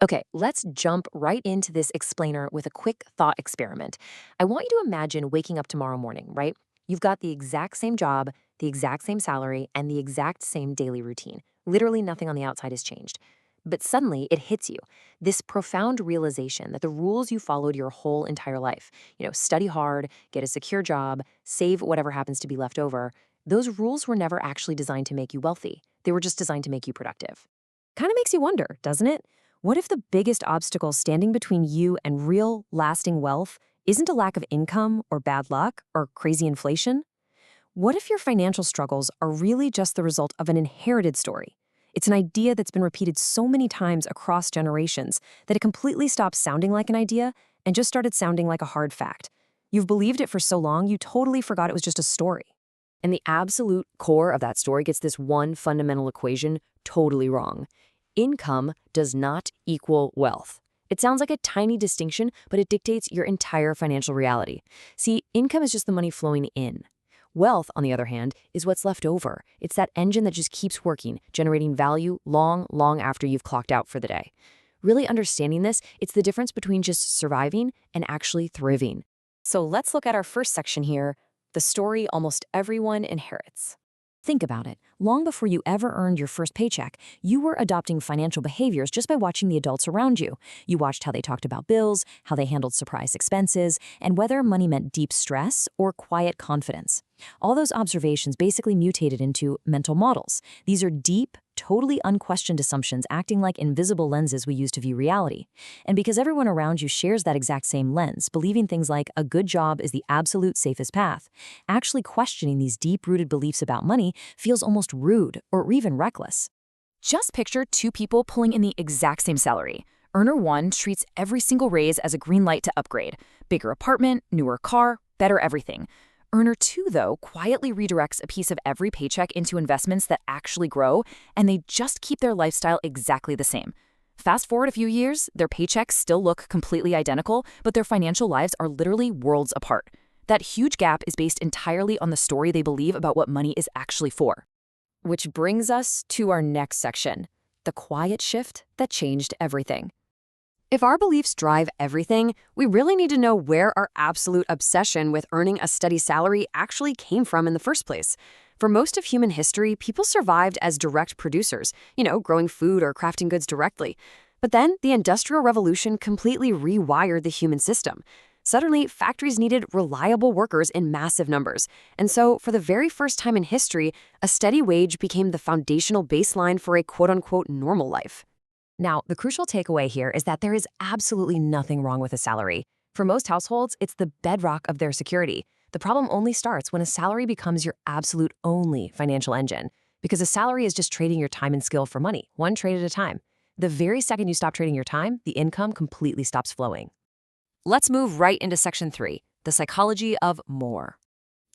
Okay, let's jump right into this explainer with a quick thought experiment. I want you to imagine waking up tomorrow morning, right? You've got the exact same job, the exact same salary, and the exact same daily routine. Literally nothing on the outside has changed. But suddenly it hits you this profound realization that the rules you followed your whole entire life, study hard, get a secure job, save whatever happens to be left over, those rules were never actually designed to make you wealthy. They were just designed to make you productive. Kind of makes you wonder, doesn't it? What if the biggest obstacle standing between you and real, lasting wealth isn't a lack of income or bad luck or crazy inflation? What if your financial struggles are really just the result of an inherited story? It's an idea that's been repeated so many times across generations that it completely stopped sounding like an idea and just started sounding like a hard fact. You've believed it for so long, you totally forgot it was just a story. And the absolute core of that story gets this one fundamental equation totally wrong. Income does not equal wealth. It sounds like a tiny distinction, but it dictates your entire financial reality. See, income is just the money flowing in. Wealth, on the other hand, is what's left over. It's that engine that just keeps working, generating value long, long after you've clocked out for the day. Really understanding this, it's the difference between just surviving and actually thriving. So let's look at our first section here, the story almost everyone inherits. Think about it. Long before you ever earned your first paycheck, you were adopting financial behaviors just by watching the adults around you. You watched how they talked about bills, how they handled surprise expenses, and whether money meant deep stress or quiet confidence. All those observations basically mutated into mental models. These are deep, totally unquestioned assumptions acting like invisible lenses we use to view reality. And because everyone around you shares that exact same lens, believing things like a good job is the absolute safest path, actually questioning these deep-rooted beliefs about money feels almost rude or even reckless. Just picture two people pulling in the exact same salary. Earner 1 treats every single raise as a green light to upgrade. Bigger apartment, newer car, better everything. Earner 2, though, quietly redirects a piece of every paycheck into investments that actually grow, and they just keep their lifestyle exactly the same. Fast forward a few years, their paychecks still look completely identical, but their financial lives are literally worlds apart. That huge gap is based entirely on the story they believe about what money is actually for. Which brings us to our next section, the quiet shift that changed everything. If our beliefs drive everything, we really need to know where our absolute obsession with earning a steady salary actually came from in the first place. For most of human history, people survived as direct producers, growing food or crafting goods directly. But then the Industrial Revolution completely rewired the human system. Suddenly, factories needed reliable workers in massive numbers. And so, for the very first time in history, a steady wage became the foundational baseline for a quote-unquote normal life. Now, the crucial takeaway here is that there is absolutely nothing wrong with a salary. For most households, it's the bedrock of their security. The problem only starts when a salary becomes your absolute only financial engine, because a salary is just trading your time and skill for money, one trade at a time. The very second you stop trading your time, the income completely stops flowing. Let's move right into section 3, the psychology of more.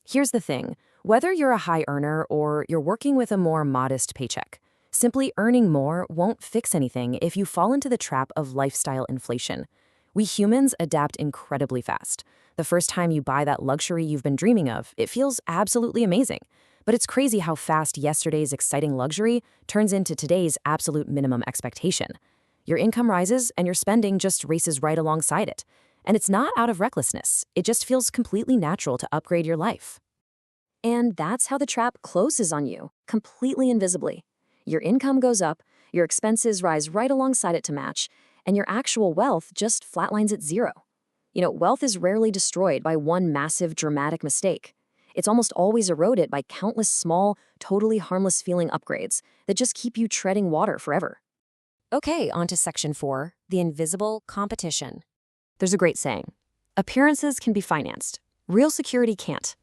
Here's the thing, whether you're a high earner or you're working with a more modest paycheck, simply earning more won't fix anything if you fall into the trap of lifestyle inflation. We humans adapt incredibly fast. The first time you buy that luxury you've been dreaming of, it feels absolutely amazing. But it's crazy how fast yesterday's exciting luxury turns into today's absolute minimum expectation. Your income rises and your spending just races right alongside it. And it's not out of recklessness. It just feels completely natural to upgrade your life. And that's how the trap closes on you, completely invisibly. Your income goes up, your expenses rise right alongside it to match, and your actual wealth just flatlines at zero. Wealth is rarely destroyed by one massive, dramatic mistake. It's almost always eroded by countless small, totally harmless feeling upgrades that just keep you treading water forever. Okay, on to section 4, the invisible competition. There's a great saying, appearances can be financed. Real security can't.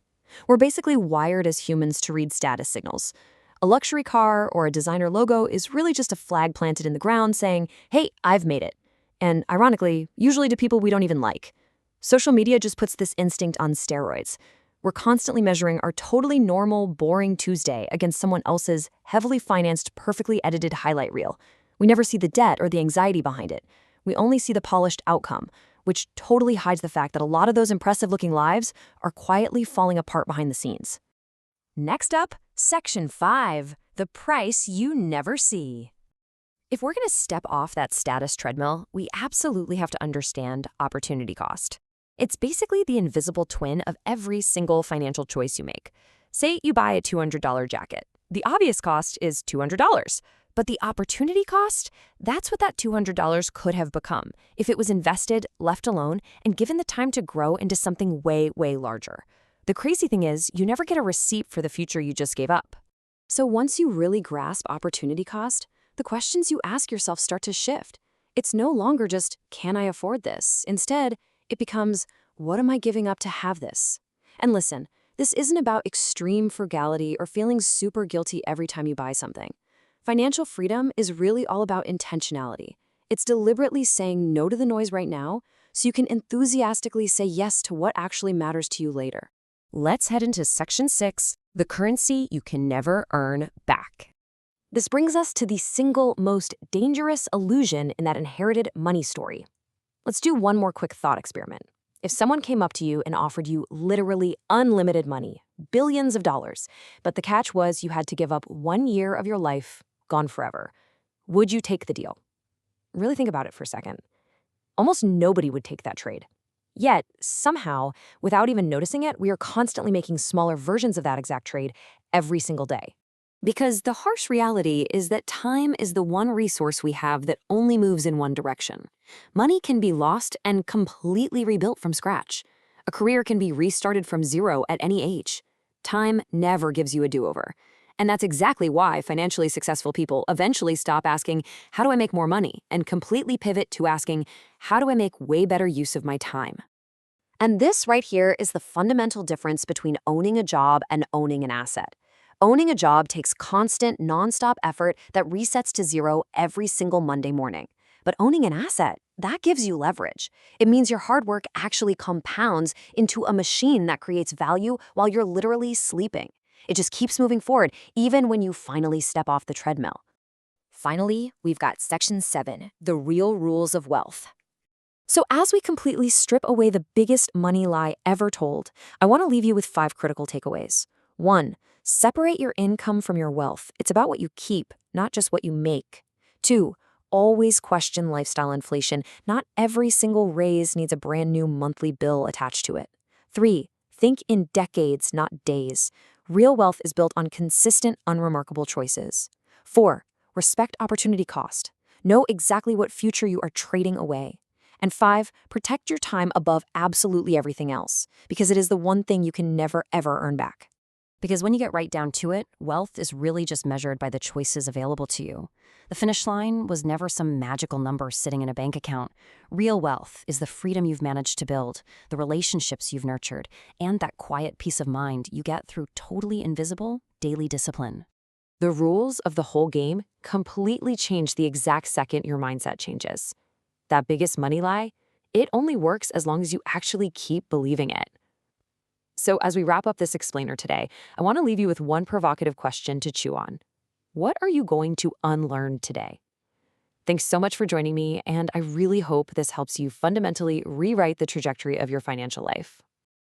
We're basically wired as humans to read status signals. A luxury car or a designer logo is really just a flag planted in the ground saying, hey, I've made it. And ironically, usually to people we don't even like. Social media just puts this instinct on steroids. We're constantly measuring our totally normal, boring Tuesday against someone else's heavily financed, perfectly edited highlight reel. We never see the debt or the anxiety behind it. We only see the polished outcome, which totally hides the fact that a lot of those impressive-looking lives are quietly falling apart behind the scenes. Next up, Section 5, the price you never see. If we're going to step off that status treadmill, we absolutely have to understand opportunity cost. It's basically the invisible twin of every single financial choice you make. Say you buy a $200 jacket. The obvious cost is $200, but the opportunity cost, that's what that $200 could have become if it was invested, left alone, and given the time to grow into something way, way larger. The crazy thing is, you never get a receipt for the future you just gave up. So once you really grasp opportunity cost, the questions you ask yourself start to shift. It's no longer just, can I afford this? Instead, it becomes, what am I giving up to have this? And listen, this isn't about extreme frugality or feeling super guilty every time you buy something. Financial freedom is really all about intentionality. It's deliberately saying no to the noise right now so you can enthusiastically say yes to what actually matters to you later. Let's head into Section 6, the currency you can never earn back. This brings us to the single most dangerous illusion in that inherited money story. Let's do one more quick thought experiment. If someone came up to you and offered you literally unlimited money, billions of dollars, but the catch was you had to give up 1 year of your life, gone forever, would you take the deal? Really think about it for a second. Almost nobody would take that trade. Yet, somehow, without even noticing it, we are constantly making smaller versions of that exact trade every single day. Because the harsh reality is that time is the one resource we have that only moves in one direction. Money can be lost and completely rebuilt from scratch. A career can be restarted from zero at any age. Time never gives you a do-over. And that's exactly why financially successful people eventually stop asking, how do I make more money? And completely pivot to asking, how do I make way better use of my time? And this right here is the fundamental difference between owning a job and owning an asset. Owning a job takes constant, nonstop effort that resets to zero every single Monday morning. But owning an asset, that gives you leverage. It means your hard work actually compounds into a machine that creates value while you're literally sleeping. It just keeps moving forward, even when you finally step off the treadmill. Finally, we've got Section 7, the real rules of wealth. So as we completely strip away the biggest money lie ever told, I want to leave you with 5 critical takeaways. 1. Separate your income from your wealth. It's about what you keep, not just what you make. 2. Always question lifestyle inflation. Not every single raise needs a brand new monthly bill attached to it. 3. Think in decades, not days. Real wealth is built on consistent, unremarkable choices. 4. Respect opportunity cost. Know exactly what future you are trading away. And 5. Protect your time above absolutely everything else, because it is the one thing you can never, ever earn back. Because when you get right down to it, wealth is really just measured by the choices available to you. The finish line was never some magical number sitting in a bank account. Real wealth is the freedom you've managed to build, the relationships you've nurtured, and that quiet peace of mind you get through totally invisible daily discipline. The rules of the whole game completely change the exact second your mindset changes. That biggest money lie, it only works as long as you actually keep believing it. So as we wrap up this explainer today, I want to leave you with one provocative question to chew on. What are you going to unlearn today? Thanks so much for joining me, and I really hope this helps you fundamentally rewrite the trajectory of your financial life.